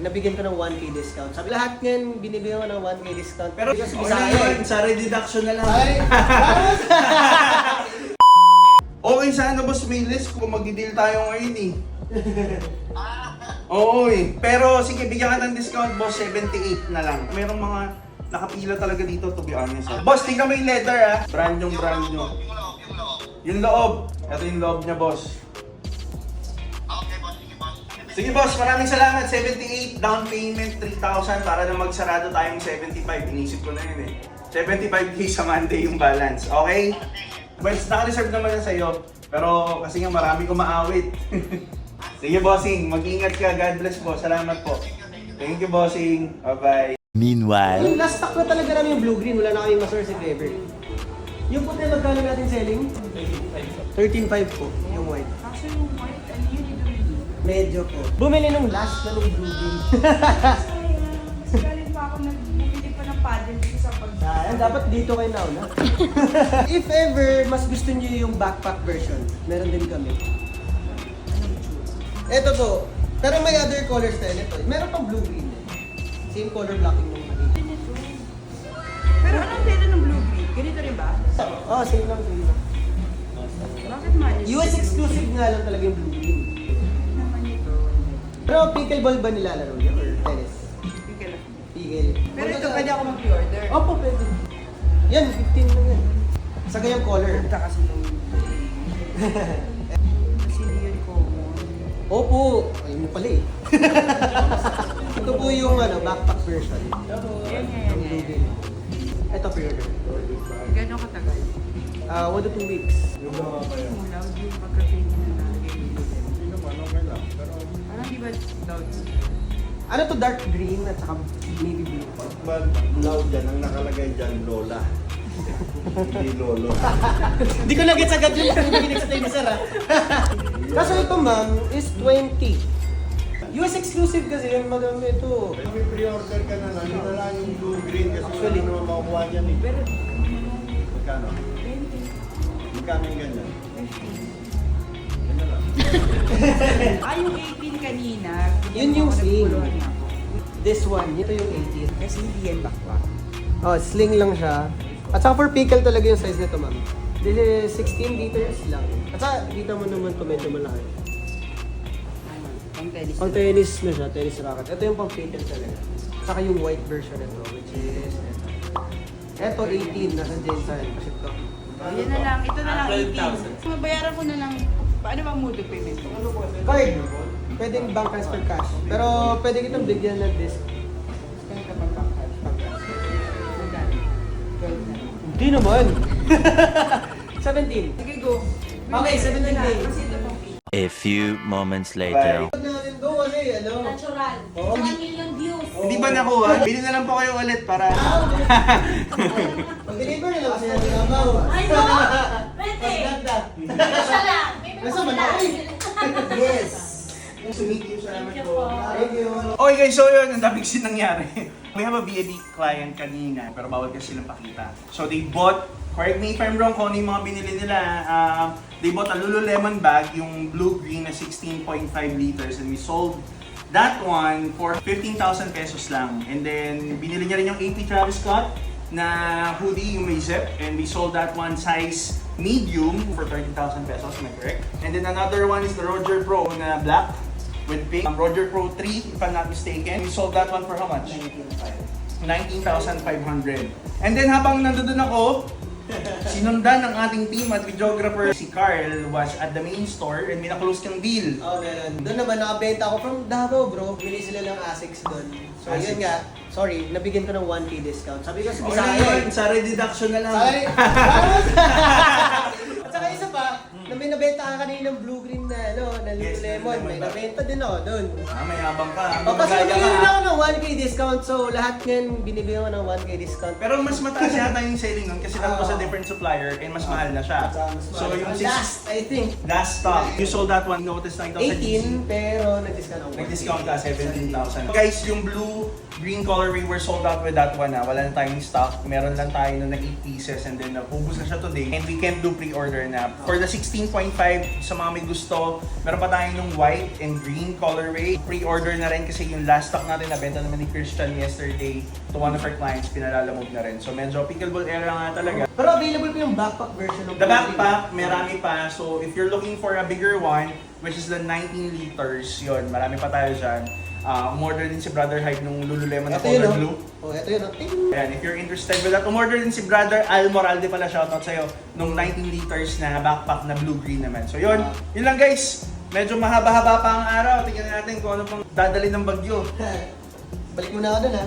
nabigyan ko ng 1K discount. Sabi lahat ngayon, binibigyan ko ng 1K discount. Pero because okay Bisaya yun, eh. sa reduction na lang. Ay, Okay sana boss Miles kung mag-deal tayo ngayon eh. Oo eh. Pero sige, bigyan ka ng discount boss, 78 na lang. Merong mga nakapila talaga dito to be honest. Boss, tingnan mo yung leather ah. Brand yung brand nyo. Yung loob. Ito yung loob niya boss. Sige boss, maraming salamat. 78 down payment, 3,000 para na magsarado tayong 75. Inisip ko na yun eh. 75k sa Monday yung balance. Okay? Well, naka-reserve naman na sa'yo. Pero kasi nga marami ko maawit. Sige bossing, mag-ingat ka. God bless po. Salamat po. Thank you bossing. Bye-bye. Meanwhile, yung last stock na talaga namin yung blue-green, wala na kaming ma-source if ever. Yung puti, magkano natin selling? 13.5 po, yung white. Kaso yung white, ano yun, Medyo po. Bumili nung last na nung blue-green. galing pa ako nagbumili pa ng paddle dito sa pag... Dapat dito kayo nauna. If ever, mas gusto niyo yung backpack version, meron din kami. Ito po. Pero may other colors na ito. Meron pang blue-green. Same color blocking nung nakita. Pero anong pera ng blue green? Ganito rin ba? Oh, same lang, same lang. Bakit man? US exclusive nga lang talaga yung blue-green. Naman ito. Pero pickleball ba nilalaro niyo or tennis? Pika lang. Pickle. Pero ito, pwede ako mag-order. Opo, pwede. Yan, 15 lang yan. Sa ganyang color. Ganda kasi nung... Kasi hindi yun common. Opo. Ayun mo pala eh. Ito po yung backpack version. Yan, Yung blue-green. Ito pre-order. Gano'ng katagal? 1 to 2 weeks. Mula, hindi yung pagka-pay na nalagay. Parang di ba loud? Ano to, dark green at saka navy blue. Loud dyan, ang nakalagay dyan, Lola. Hindi Lolo. Hindi ko nag-gets agad yung pag-ibinig sa tayo sir ha. Kaso ito ma'am is 20. US exclusive kasi yung madami ito. May pre-order ka na lang, yun na lang yung blue-green kasi Actually, wala naman makukuha dyan eh. Pero, Magkano? 20. Magkano yung ganyan? 50. Yan na lang. Yung 18 kanina. Yun yung sling. nagpuluhan niya ako. This one, ito yung 18. Kasi hindi yan backpack. Oh, sling lang siya. At saka for pickle talaga yung size nito ma'am. This is 16 liters lang. At saka kita mo naman ito medyo malaki. Pang tennis. Pang tennis na siya, tennis racket. Ito yung pang pickle talaga. At saka yung white version nito, which is ito 18, nasa Jensen. Kasi ito. Oh, yan na lang. Ito na lang 18. Mabayaran ko na lang. Paano bang mode of payment? Card. Pwedeng bank transfer cash. Pero pwede kitang bigyan ng disc. Kaya ka pang bank cash. Magkano? 12 na. Hindi naman. 17. Sige, go. Okay, 17 na. days. Kasi ito pang a few moments later. Huwag natin go kasi ano. Natural. Oo. 1 million views. Hindi ba nakuha? Bili na lang po kayo ulit para... Pag-deliver na lang kasi natin abaw. Ay, no! Pwede! Ganda. Siya lang. May Nasa mga malaki. Yes. Sumiti yung salamat Thank you po. po. Thank you. Okay guys, so yun, ang daming sin nangyari. We have a BAB client kanina, pero bawal kasi silang pakita. So they bought, correct me if I'm wrong kung ano yung mga binili nila, they bought a Lululemon bag, yung blue-green na 16.5 liters, and we sold that one for 15,000 pesos lang. And then, binili niya rin yung AP Travis Scott na hoodie, yung may zip, and we sold that one size medium for 30,000 pesos, am I correct? And then another one is the Roger Pro na black, with pink. Roger Pro 3, if I'm not mistaken. We sold that one for how much? 19,500. And then habang nandoon ako, sinundan ng ating team at videographer si Carl was at the main store and may naklose kang deal. Oh, meron. Doon naman nakabenta ako from Davao, bro. Bili sila ng Asics doon. So, Asics. yun nga. Sorry, nabigyan ko ng 1K discount. Sabi ko sa Okay Bisaya yun, eh. sa reduction na lang. Sorry. At saka isa pa, na may nabenta ka kanina ng blue-green na, na Yes, Lululemon. May Lululemon ba? nabenta din ako doon. Ah, may habang ka. Papasukin Magaya na ka. ako ng 1K discount. So, lahat ngayon binibigyan ko ng 1K discount. Pero mas mataas yata yung selling nun kasi tapos sa different supplier and mas mahal na siya. So yung last, I think, last stock, you sold that one, notice na ito sa GC. 18, pero nag-discount ako. Nag-discount ka, 17,000. Guys, yung blue, green colorway, we're sold out with that one na. Wala na tayong stock. Meron lang tayo na 8 pieces and then ubus na siya today. And we can do pre-order na. For the 16.5, sa mga may gusto, meron pa tayo ng white and green colorway. Pre-order na rin kasi yung last stock natin nabenta naman ni Christian yesterday to one of our clients, pinalalamog na rin. So medyo pickleball era nga talaga. Pero available po yung backpack version ng The backpack, marami pa. So if you're looking for a bigger one, which is the 19 liters, yun, marami pa tayo dyan. Umorder din si Brother Hype nung Lululemon na Ito yun, color oh. blue. Oh, ito yun, oh. Ting! Ayan, if you're interested with that, umorder din si Brother Al Moralde pala, shoutout sa'yo, nung 19 liters na backpack na blue-green naman. So yun, yun lang guys. Medyo mahaba-haba pa ang araw. Tingnan natin kung ano pang dadali ng bagyo. Balik muna ako dun, ha?